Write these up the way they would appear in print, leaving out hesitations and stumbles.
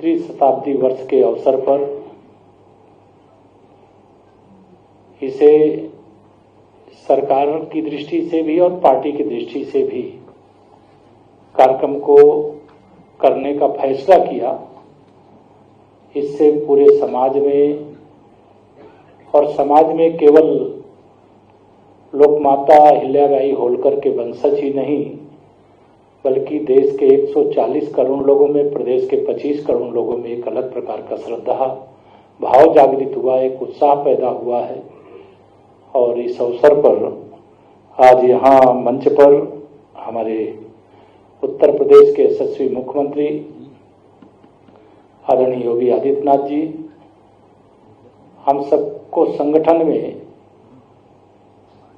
त्रिशताब्दी वर्ष के अवसर पर इसे सरकार की दृष्टि से भी और पार्टी की दृष्टि से भी कार्यक्रम को करने का फैसला किया। इससे पूरे समाज में और समाज में केवल लोकमाता अहिल्याबाई होलकर के वंशज ही नहीं बल्कि देश के 140 करोड़ लोगों में, प्रदेश के 25 करोड़ लोगों में एक अलग प्रकार का श्रद्धा भाव जागृत हुआ, एक उत्साह पैदा हुआ है। और इस अवसर पर आज यहाँ मंच पर हमारे उत्तर प्रदेश के यशस्वी मुख्यमंत्री आदरणीय योगी आदित्यनाथ जी, हम सबको संगठन में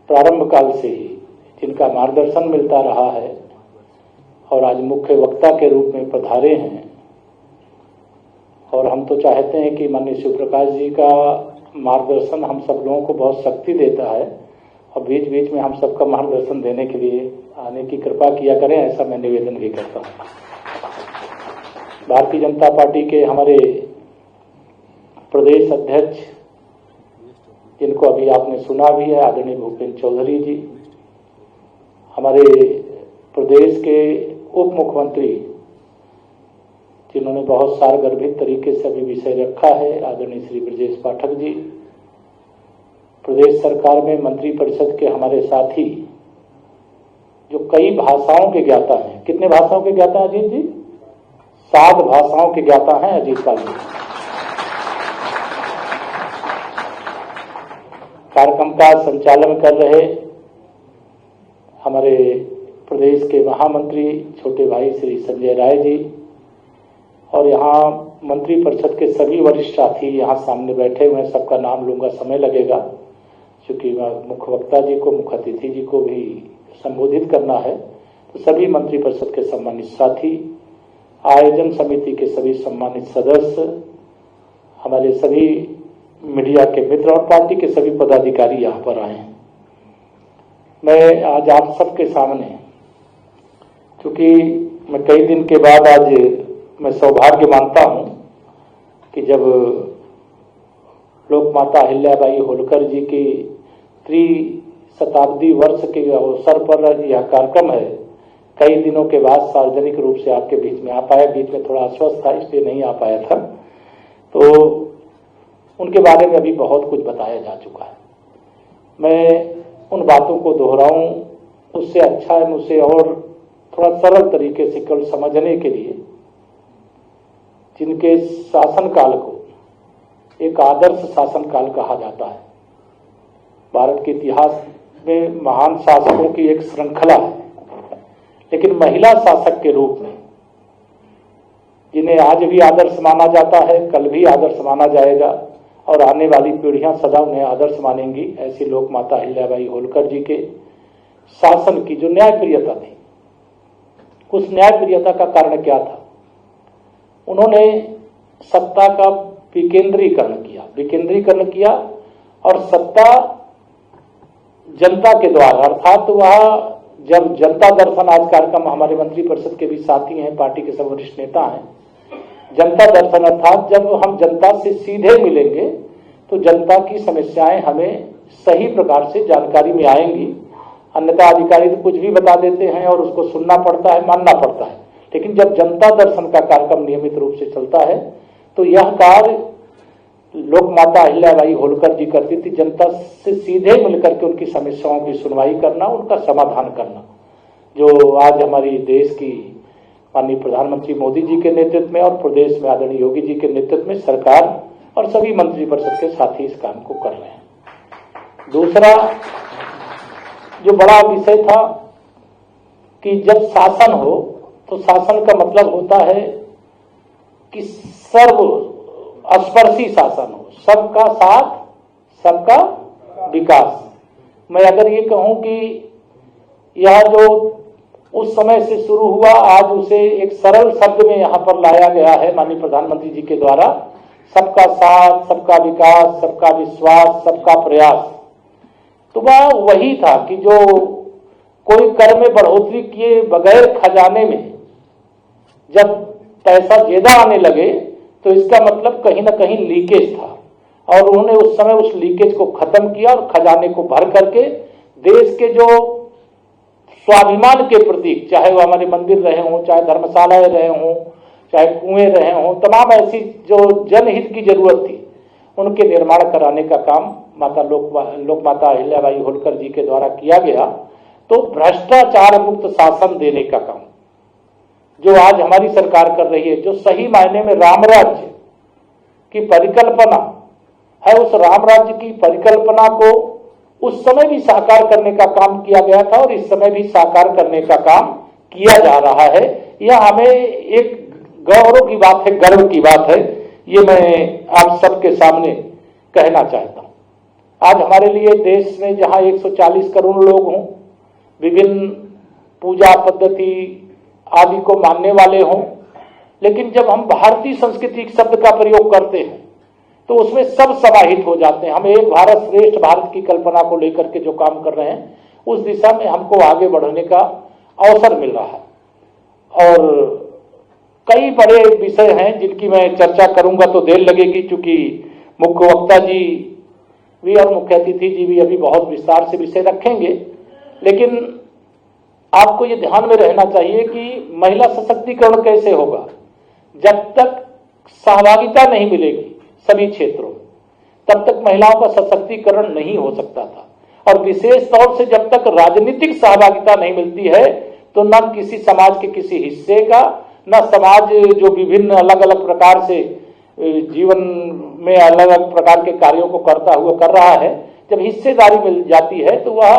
प्रारंभ काल से ही जिनका मार्गदर्शन मिलता रहा है और आज मुख्य वक्ता के रूप में पधारे हैं। और हम तो चाहते हैं कि माननीय शिव प्रकाश जी का मार्गदर्शन हम सब लोगों को बहुत शक्ति देता है और बीच बीच में हम सबका मार्गदर्शन देने के लिए आने की कृपा किया करें, ऐसा मैं निवेदन भी करता हूँ। भारतीय जनता पार्टी के हमारे प्रदेश अध्यक्ष, जिनको अभी आपने सुना भी है, आदरणीय भूपेंद्र चौधरी जी, हमारे प्रदेश के उप मुख्यमंत्री जिन्होंने बहुत सारगर्भित तरीके से अभी विषय रखा है, आदरणीय श्री ब्रजेश पाठक जी, प्रदेश सरकार में मंत्रिपरिषद के हमारे साथी जो कई भाषाओं के ज्ञाता हैं। कितने भाषाओं के ज्ञाता हैं अजीत जी? 7 भाषाओं के ज्ञाता हैं अजीत पाल जी। कार्यक्रम का संचालन कर रहे हमारे प्रदेश के महामंत्री छोटे भाई श्री संजय राय जी और यहाँ मंत्रिपरिषद के सभी वरिष्ठ साथी यहाँ सामने बैठे हुए हैं। सबका नाम लूंगा, समय लगेगा क्योंकि मुख्य वक्ता जी को, मुख्य अतिथि जी को भी संबोधित करना है। तो सभी मंत्रिपरिषद के सम्मानित साथी, आयोजन समिति के सभी सम्मानित सदस्य, हमारे सभी मीडिया के मित्र और पार्टी के सभी पदाधिकारी यहाँ पर आए हैं। मैं आज आप सबके सामने, क्योंकि मैं कई दिन के बाद आज मैं सौभाग्य मानता हूँ कि जब लोकमाता अहिल्याबाई होलकर जी की त्रिशताब्दी वर्ष के अवसर पर यह कार्यक्रम है, कई दिनों के बाद सार्वजनिक रूप से आपके बीच में आ पाया। बीच में थोड़ा अस्वस्थ था इसलिए नहीं आ पाया था। तो उनके बारे में अभी बहुत कुछ बताया जा चुका है। मैं उन बातों को दोहराऊं उससे अच्छा है मुझसे और थोड़ा सरल तरीके से केवल समझने के लिए, जिनके शासनकाल को एक आदर्श शासनकाल कहा जाता है। भारत के इतिहास में महान शासकों की एक श्रृंखला है, लेकिन महिला शासक के रूप में जिन्हें आज भी आदर्श माना जाता है, कल भी आदर्श माना जाएगा और आने वाली पीढ़ियां सदा उन्हें आदर्श मानेंगी, ऐसी लोकमाता अहिल्याबाई होलकर जी के शासन की जो न्यायप्रियता थी, उस न्यायप्रियता का कारण क्या था? उन्होंने सत्ता का विकेंद्रीकरण किया और सत्ता जनता के द्वारा, अर्थात वह जब जनता दर्शन, आज कार्यक्रम हमारे मंत्रिपरिषद के भी साथी हैं, पार्टी के सब वरिष्ठ नेता हैं, जनता दर्शन अर्थात जब हम जनता से सीधे मिलेंगे तो जनता की समस्याएं हमें सही प्रकार से जानकारी में आएंगी। अन्यथा अधिकारी तो कुछ भी बता देते हैं और उसको सुनना पड़ता है, मानना पड़ता है। लेकिन जब जनता दर्शन का कार्यक्रम नियमित रूप से चलता है तो यह कार्य लोकमाता अहिल्याबाई होलकर जी करती थी, जनता से सीधे मिलकर के उनकी समस्याओं की सुनवाई करना, उनका समाधान करना। जो आज हमारी देश की माननीय प्रधानमंत्री मोदी जी के नेतृत्व में और प्रदेश में आदरणीय योगी जी के नेतृत्व में सरकार और सभी मंत्रिपरिषद के साथी इस काम को कर रहे हैं। दूसरा जो बड़ा विषय था कि जब शासन हो तो शासन का मतलब होता है कि सर्व स्पर्शी शासन हो, सबका साथ, सबका विकास। मैं अगर ये कहूं कि यह जो उस समय से शुरू हुआ, आज उसे एक सरल शब्द में यहाँ पर लाया गया है माननीय प्रधानमंत्री जी के द्वारा, सबका साथ, सबका विकास, सबका विश्वास, सबका प्रयास। तो वह वही था कि जो कोई कर में बढ़ोतरी किए बगैर खजाने में जब पैसा ज्यादा आने लगे तो इसका मतलब कहीं ना कहीं लीकेज था और उन्होंने उस समय उस लीकेज को खत्म किया और खजाने को भर करके देश के जो स्वाभिमान के प्रतीक, चाहे वो हमारे मंदिर रहे हों, चाहे धर्मशालाएं रहे हों, चाहे कुएं रहे हों, तमाम ऐसी जो जनहित की जरूरत थी उनके निर्माण कराने का काम लोक माता अहिल्याबाई होलकर जी के द्वारा किया गया। तो भ्रष्टाचार मुक्त शासन देने का काम जो आज हमारी सरकार कर रही है, जो सही मायने में राम राज्य की परिकल्पना है, उस राम राज्य की परिकल्पना को उस समय भी साकार करने का काम किया गया था और इस समय भी साकार करने का काम किया जा रहा है। यह हमें एक गौरव की बात है, गर्व की बात है। ये मैं आप सबके सामने कहना चाहता हूं। आज हमारे लिए देश में जहां 140 करोड़ लोग हों, विभिन्न पूजा पद्धति आदि को मानने वाले हों, लेकिन जब हम भारतीय संस्कृति शब्द का प्रयोग करते हैं तो उसमें सब समाहित हो जाते हैं। हम एक भारत श्रेष्ठ भारत की कल्पना को लेकर के जो काम कर रहे हैं उस दिशा में हमको आगे बढ़ने का अवसर मिल रहा है। और कई बड़े विषय हैं जिनकी मैं चर्चा करूंगा तो देर लगेगी, क्योंकि मुख्य वक्ता जी भी और मुख्य अतिथि जी भी अभी बहुत विस्तार से विषय रखेंगे। लेकिन आपको ये ध्यान में रहना चाहिए कि महिला सशक्तिकरण कैसे होगा जब तक सहभागिता नहीं मिलेगी सभी क्षेत्रों में, तब तक महिलाओं का सशक्तिकरण नहीं हो सकता था। और विशेष तौर से जब तक राजनीतिक सहभागिता नहीं मिलती है तो न किसी समाज के किसी हिस्से का, न समाज जो विभिन्न अलग अलग प्रकार से जीवन में अलग अलग प्रकार के कार्यों को करता हुआ कर रहा है, जब हिस्सेदारी मिल जाती है तो वह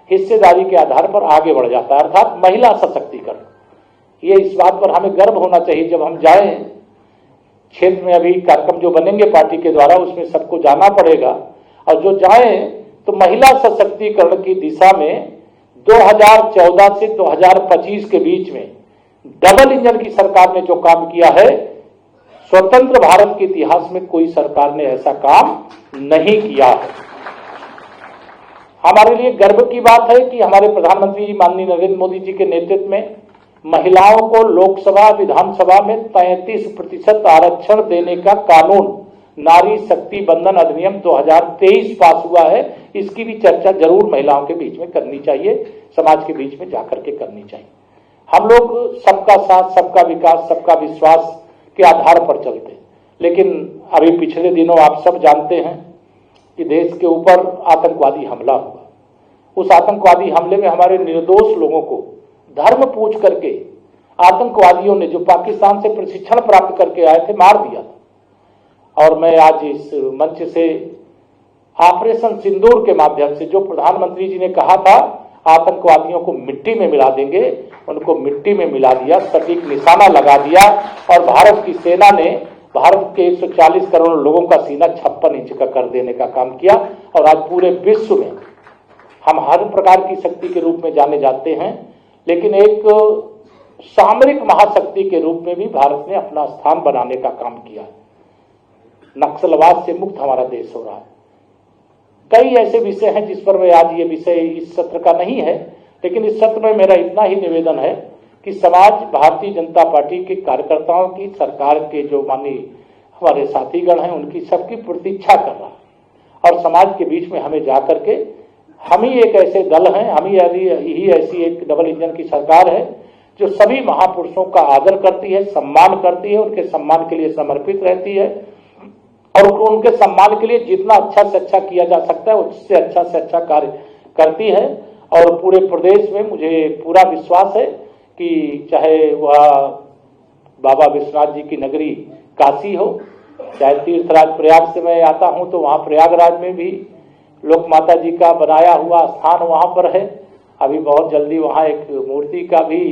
हिस्सेदारी के आधार पर आगे बढ़ जाता है, अर्थात महिला सशक्तिकरण। ये इस बात पर हमें गर्व होना चाहिए। जब हम जाएं क्षेत्र में, अभी कार्यक्रम जो बनेंगे पार्टी के द्वारा उसमें सबको जाना पड़ेगा, और जो जाएं तो महिला सशक्तिकरण की दिशा में 2014 से 2025 के बीच में डबल इंजन की सरकार ने जो काम किया है, स्वतंत्र भारत के इतिहास में कोई सरकार ने ऐसा काम नहीं किया है। हमारे लिए गर्व की बात है कि हमारे प्रधानमंत्री जी माननीय नरेंद्र मोदी जी के नेतृत्व में महिलाओं को लोकसभा विधानसभा में 33% आरक्षण देने का कानून नारी शक्ति बंधन अधिनियम 2023 पास हुआ है। इसकी भी चर्चा जरूर महिलाओं के बीच में करनी चाहिए, समाज के बीच में जाकर के करनी चाहिए। हम लोग सबका साथ, सबका विकास, सबका विश्वास के आधार पर चलते हैं, लेकिन अभी पिछले दिनों आप सब जानते हैं कि देश के ऊपर आतंकवादी हमला हुआ। उस आतंकवादी हमले में हमारे निर्दोष लोगों को धर्म पूछ करके आतंकवादियों ने, जो पाकिस्तान से प्रशिक्षण प्राप्त करके आए थे, मार दिया था। और मैं आज इस मंच से ऑपरेशन सिंदूर के माध्यम से, जो प्रधानमंत्री जी ने कहा था आतंकवादियों को मिट्टी में मिला देंगे, उनको मिट्टी में मिला दिया, सटीक निशाना लगा दिया और भारत की सेना ने भारत के 140 करोड़ लोगों का सीना 56 इंच का कर देने का काम किया। और आज पूरे विश्व में हम हर प्रकार की शक्ति के रूप में जाने जाते हैं, लेकिन एक सामरिक महाशक्ति के रूप में भी भारत ने अपना स्थान बनाने का काम किया। नक्सलवाद से मुक्त हमारा देश हो रहा है। कई ऐसे विषय हैं जिस पर मैं आज ये विषय इस सत्र का नहीं है, लेकिन इस सत्र में मेरा इतना ही निवेदन है कि समाज भारतीय जनता पार्टी के कार्यकर्ताओं की, सरकार के जो माननीय हमारे साथीगण हैं, उनकी सबकी प्रतीक्षा कर रहा है। और समाज के बीच में हमें जाकर के, हम ही एक ऐसे दल हैं, हम ही ऐसी एक डबल इंजन की सरकार है जो सभी महापुरुषों का आदर करती है, सम्मान करती है, उनके सम्मान के लिए समर्पित रहती है और उनके सम्मान के लिए जितना अच्छा से अच्छा किया जा सकता है उससे अच्छा से अच्छा कार्य करती है। और पूरे प्रदेश में मुझे पूरा विश्वास है कि चाहे वह बाबा विश्वनाथ जी की नगरी काशी हो, चाहे तीर्थराज प्रयाग से मैं आता हूं तो वहां प्रयागराज में भी लोक माता जी का बनाया हुआ स्थान वहां पर है। अभी बहुत जल्दी वहां एक मूर्ति का भी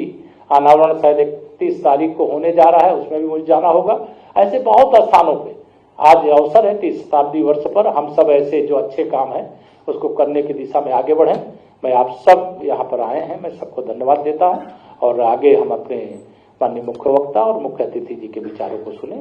अनावरण शायद 31 तारीख को होने जा रहा है, उसमें भी मुझे जाना होगा। ऐसे बहुत स्थानों पे आज अवसर है 30 शताब्दी वर्ष पर हम सब ऐसे जो अच्छे काम हैं उसको करने की दिशा में आगे बढ़ें। मैं आप सब यहाँ पर आए हैं, मैं सबको धन्यवाद देता हूँ और आगे हम अपने माननीय मुख्य वक्ता और मुख्य अतिथि जी के विचारों को सुने।